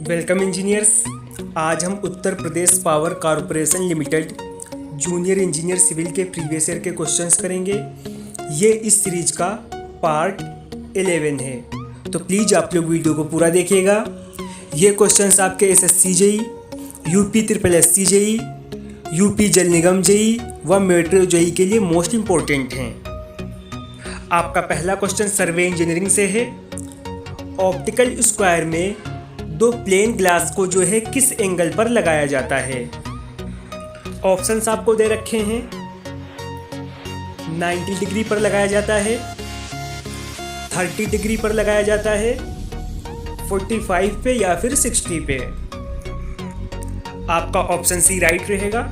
Welcome engineers. आज हम Uttar Pradesh power corporation limited junior engineer civil के प्रीवियस ईयर के क्वेश्चंस करेंगे। ये इस सीरीज का पार्ट 11 है, तो प्लीज़ आप लोग वीडियो को पूरा देखिएगा। ये क्वेश्चंस आपके SSC JE, UP triple SC JE, UP Jal Nigam JE व मेट्रो जेई के लिए मोस्ट इम्पोर्टेंट हैं। आपका पहला क्वेश्चन सर्वे इंजीनियरिंग से है। ऑप्टिकल स्क्वायर में दो प्लेन ग्लास को जो है किस एंगल पर लगाया जाता है? ऑप्शंस आपको दे रखे हैं। 90 डिग्री पर लगाया जाता है, 30 डिग्री पर लगाया जाता है, 45 पे या फिर 60 पे। आपका ऑप्शन सी राइट रहेगा,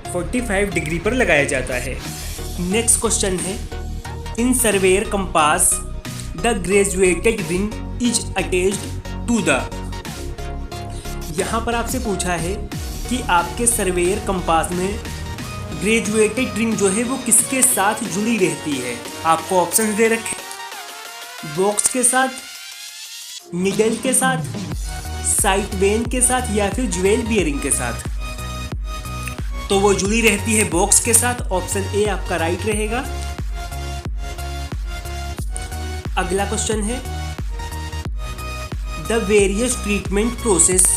45 डिग्री पर लगाया जाता है। नेक्स्ट क्वेश्चन है, in surveyor compass the graduated ring is attached to the. यहाँ पर आपसे पूछा है कि आपके सर्वेयर कंपास में ग्रेजुएटेड रिंग जो है वो किसके साथ जुड़ी रहती है। आपको ऑप्शन दे रखे, बॉक्स के साथ, निडल के साथ, साइट वेन के साथ या फिर ज्वेल बियरिंग के साथ। तो वो जुड़ी रहती है बॉक्स के साथ। ऑप्शन ए आपका राइट रहेगा। अगला क्वेश्चन है, the various treatment process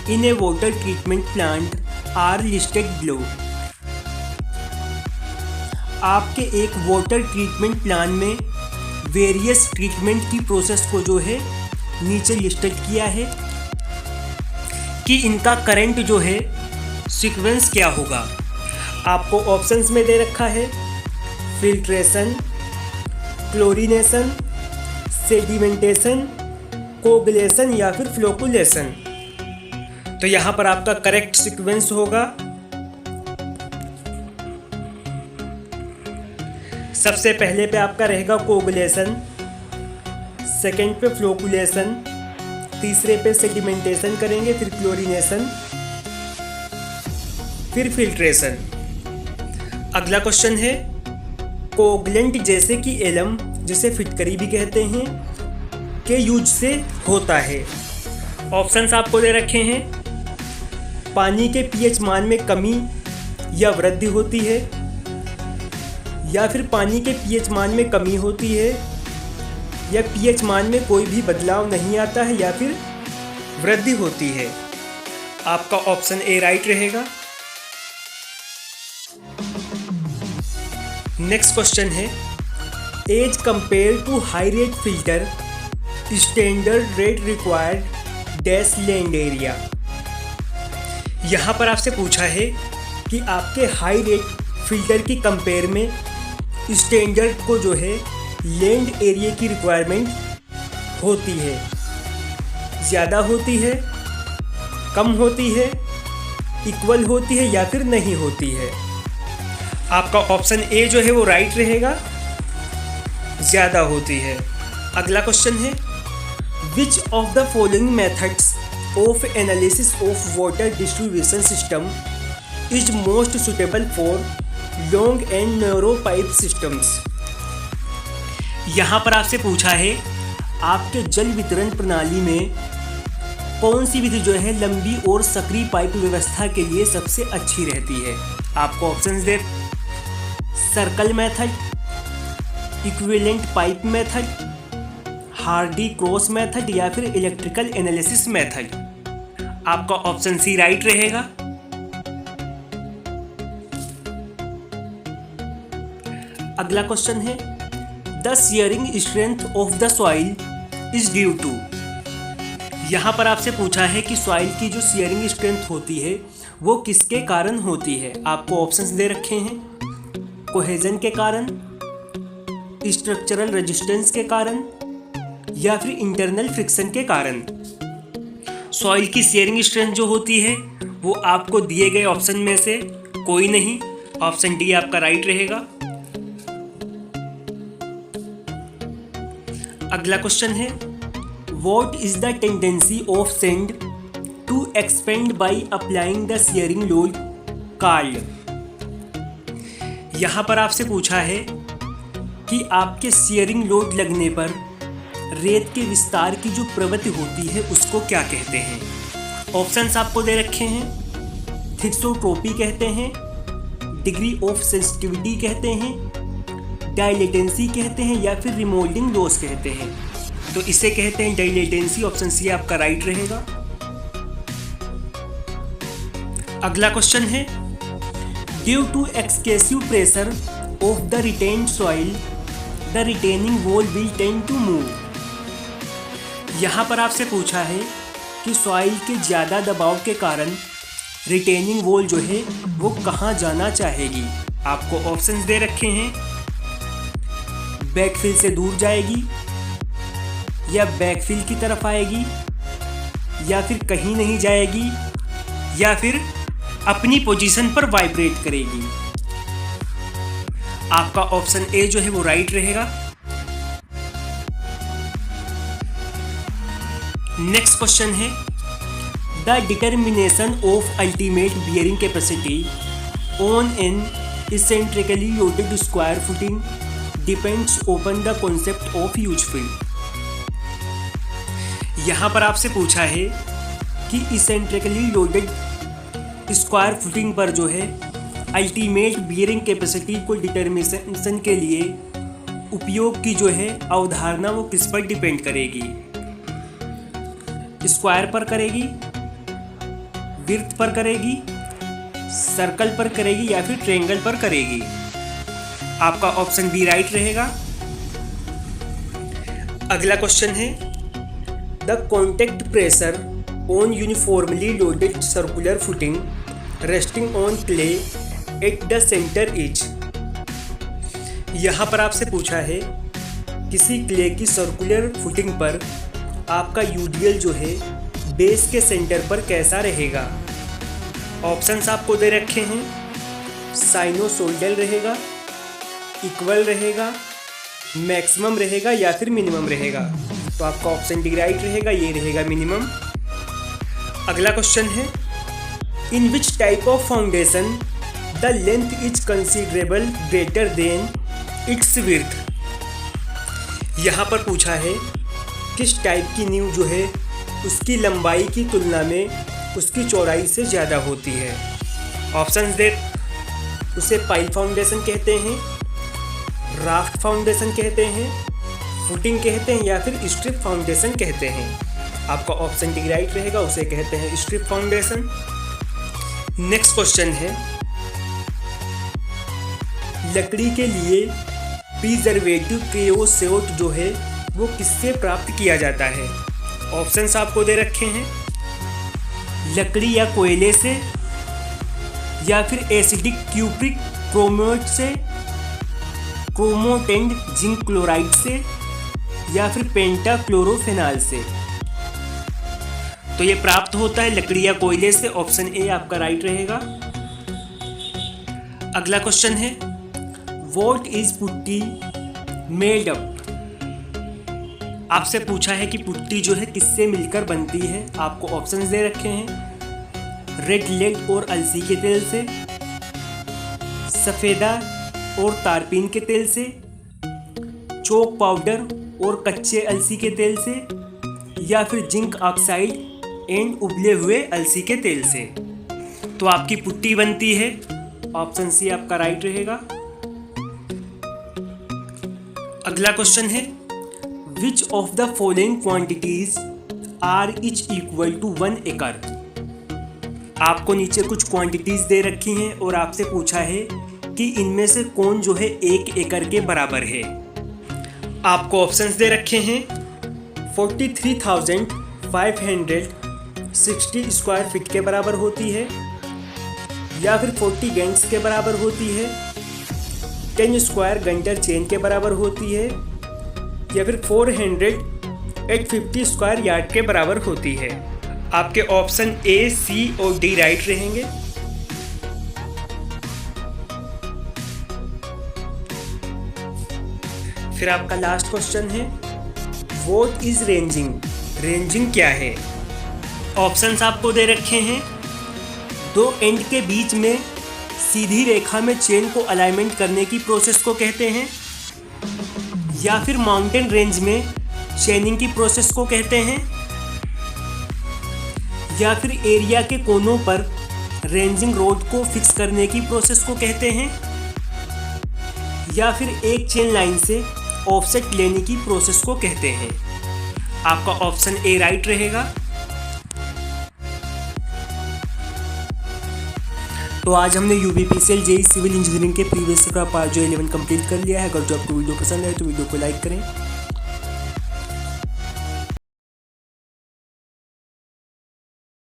in a water treatment plant are listed below. आपके एक वाटर ट्रीटमेंट प्लांट में वेरियस ट्रीटमेंट की प्रोसेस को जो है नीचे लिस्टेड किया है कि इनका करंट जो है सीक्वेंस क्या होगा। आपको ऑप्शंस में दे रखा है फिल्ट्रेशन, क्लोरीनेशन, सेडिमेंटेशन, कोगुलेशन या फिर फ्लोकुलेशन। तो यहाँ पर आपका करेक्ट सीक्वेंस होगा, सबसे पहले पे आपका रहेगा कोगुलेशन, सेकंड पे फ्लोकुलेशन, तीसरे पे सेडिमेंटेशन करेंगे, फिर क्लोरीनेशन, फिर फिल्ट्रेशन। अगला क्वेश्चन है, कोगुलेंट जैसे कि एलम, जिसे फिटकरी भी कहते हैं, के यूज से होता है। ऑप्शंस आपको दे रखे हैं। पानी के पीएच मान में कमी या वृद्धि होती है, या फिर पानी के पीएच मान में कमी होती है, या पीएच मान में कोई भी बदलाव नहीं आता है, या फिर वृद्धि होती है। आपका ऑप्शन ए राइट रहेगा। नेक्स्ट क्वेश्चन है, as compare to high rate filter standard rate required dash land area. यहाँ पर आपसे पूछा है कि आपके हाई रेट फिल्टर की कंपेयर में स्टैंडर्ड को जो है लैंड एरिया की रिक्वायरमेंट होती है, ज़्यादा होती है, कम होती है, इक्वल होती है या फिर नहीं होती है। आपका ऑप्शन ए जो है वो राइट रहेगा, ज़्यादा होती है। अगला क्वेश्चन है, which of the following methods of analysis of water distribution system is most suitable for long and narrow pipe systems। यहाँ पर आपसे पूछा है आपके जल वितरण प्रणाली में कौन सी विधि जो है लंबी और सक्रिय पाइप व्यवस्था के लिए सबसे अच्छी रहती है। आपको ऑप्शंस दे, circle method, equivalent pipe method, Hardy cross method या फिर इलेक्ट्रिकल एनालिसिस मेथड। आपका ऑप्शन सी राइट रहेगा। अगला क्वेश्चन है, the shearing strength of the soil is due to. यहाँ पर आपसे पूछा है कि सॉइल की जो शियरिंग स्ट्रेंथ होती है वो किसके कारण होती है। आपको ऑप्शंस दे रखे हैं, कोहेजन के कारण, स्ट्रक्चरल रेजिस्टेंस के कारण या फिर इंटरनल फ्रिक्शन के कारण। सॉइल की शियरिंग स्ट्रेंथ जो होती है वो आपको दिए गए ऑप्शन में से कोई नहीं। ऑप्शन डी आपका राइट रहेगा। अगला क्वेश्चन है, what is the tendency of sand to expand by applying the shearing load called. यहाँ पर आपसे पूछा है कि आपके शियरिंग लोड लगने पर रेत के विस्तार की जो प्रवृत्ति होती है उसको क्या कहते हैं? ऑप्शंस आपको दे रखे हैं। थिक्सोट्रोपी कहते हैं, डिग्री ऑफ सेंसिटिविटी कहते हैं, डायलेटेंसी कहते हैं, या फिर रिमोल्डिंग लॉस कहते हैं। तो इसे कहते हैं डायलेटेंसी। ऑप्शन सी आपका राइट रहेगा। अगला क्वेश्चन है, due to excessive pressure of the retained soil the retaining wall will tend to move. यहाँ पर आपसे पूछा है कि सॉइल के ज़्यादा दबाव के कारण रिटेनिंग वॉल जो है वो कहाँ जाना चाहेगी। आपको ऑप्शंस दे रखे हैं। बैकफिल से दूर जाएगी, या बैकफिल की तरफ आएगी, या फिर कहीं नहीं जाएगी, या फिर अपनी पोजीशन पर वाइब्रेट करेगी। आपका ऑप्शन ए जो है वो राइट रहेगा। नेक्स्ट क्वेश्चन है, the determination of ultimate bearing capacity on an eccentrically loaded square footing depends on the concept of huge field. यहाँ पर आपसे पूछा है कि इसेंट्रिकली लोडेड स्क्वायर फुटिंग पर जो है अल्टीमेट बियरिंग कैपेसिटी को डिटर्मिनेशन के लिए उपयोग की जो है अवधारणा वो किस पर डिपेंड करेगी? स्क्वायर पर करेगी, वृत्त पर करेगी, सर्कल पर करेगी, या फिर ट्रायंगल पर करेगी? आपका ऑप्शन बी राइट रहेगा। अगला क्वेश्चन है, the contact pressure on uniformly loaded circular footing resting on clay at the centre is. यहाँ पर आपसे पूछा है किसी क्ले की सर्कुलर फुटिंग पर आपका यूडीएल जो है बेस के सेंटर पर कैसा रहेगा? ऑप्शंस आपको दे रखे हैं। साइनोसोइडल रहेगा, इक्वल रहेगा, मैक्सिमम रहेगा, या फिर मिनिमम रहेगा? तो आपका ऑप्शन डी राइट रहेगा, ये रहेगा मिनिमम। अगला क्वेश्चन है, in which type of foundation the length is considerable greater than its width. यहाँ पर पूछा है किस टाइप की नींव जो है उसकी लंबाई की तुलना में उसकी चौड़ाई से ज़्यादा होती है। ऑप्शंस दे, उसे पाइल फाउंडेशन कहते हैं, राफ्ट फाउंडेशन कहते हैं, फुटिंग कहते हैं, या फिर स्ट्रिप फाउंडेशन कहते हैं? आपका ऑप्शन डी राइट रहेगा, उसे कहते हैं स्ट्रिप फाउंडेशन। नेक्स्ट क्वेश्चन है, लकड़ी के लिए प्रिजर्वेटिव क्रियोसोट जो है वो किससे प्राप्त किया जाता है? ऑप्शंस आपको दे रखे हैं। लकड़ी या कोयले से, या फिर एसिडिक क्यूप्रिक क्रोमेट से, क्रोमोटेंड जिंक क्लोराइड से, या फिर पेंटा क्लोरोफेनॉल से? तो ये प्राप्त होता है लकड़ी या कोयले से। ऑप्शन ए आपका राइट रहेगा। अगला क्वेश्चन है, what is putty made up. आपसे पूछा है कि पुट्टी जो है किससे मिलकर बनती है। आपको ऑप्शंस दे रखे हैं। रेड लेड और अलसी के तेल से, सफ़ेदा और तारपीन के तेल से, चोक पाउडर और कच्चे अलसी के तेल से, या फिर जिंक ऑक्साइड एंड उबले हुए अलसी के तेल से? तो आपकी पुट्टी बनती है। ऑप्शन सी आपका राइट रहेगा। अगला क्वेश्चन है, which of the following quantities are each equal to 1 एकड़। आपको नीचे कुछ क्वांटिटीज दे रखी हैं और आपसे पूछा है कि इनमें से कौन जो है 1 एकड़ के बराबर है। आपको ऑप्शंस दे रखे हैं। 43,560 स्क्वायर फीट के बराबर होती है, या फिर 40 गैंग्स के बराबर होती है, 10 स्क्वायर गंटर चेन के बराबर होती है, या फिर 450 स्क्वायर यार्ड के बराबर होती है? आपके ऑप्शन ए, सी और डी राइट रहेंगे। फिर आपका लास्ट क्वेश्चन है, व्हाट इज रेंजिंग। रेंजिंग क्या है? ऑप्शंस आपको दे रखे हैं। 2 एंड के बीच में सीधी रेखा में चेन को अलाइनमेंट करने की प्रोसेस को कहते हैं, या फिर माउंटेन रेंज में चेनिंग की प्रोसेस को कहते हैं, या फिर एरिया के कोनों पर रेंजिंग रोड को फिक्स करने की प्रोसेस को कहते हैं, या फिर एक चेन लाइन से ऑफसेट लेने की प्रोसेस को कहते हैं। आपका ऑप्शन ए राइट रहेगा। तो आज हमने यूबीपीसीएल जेईई सिविल इंजीनियरिंग के प्रीवियस का पार्ट जो 11 कंप्लीट कर लिया है। अगर जो आपको वीडियो पसंद है तो वीडियो को लाइक करें।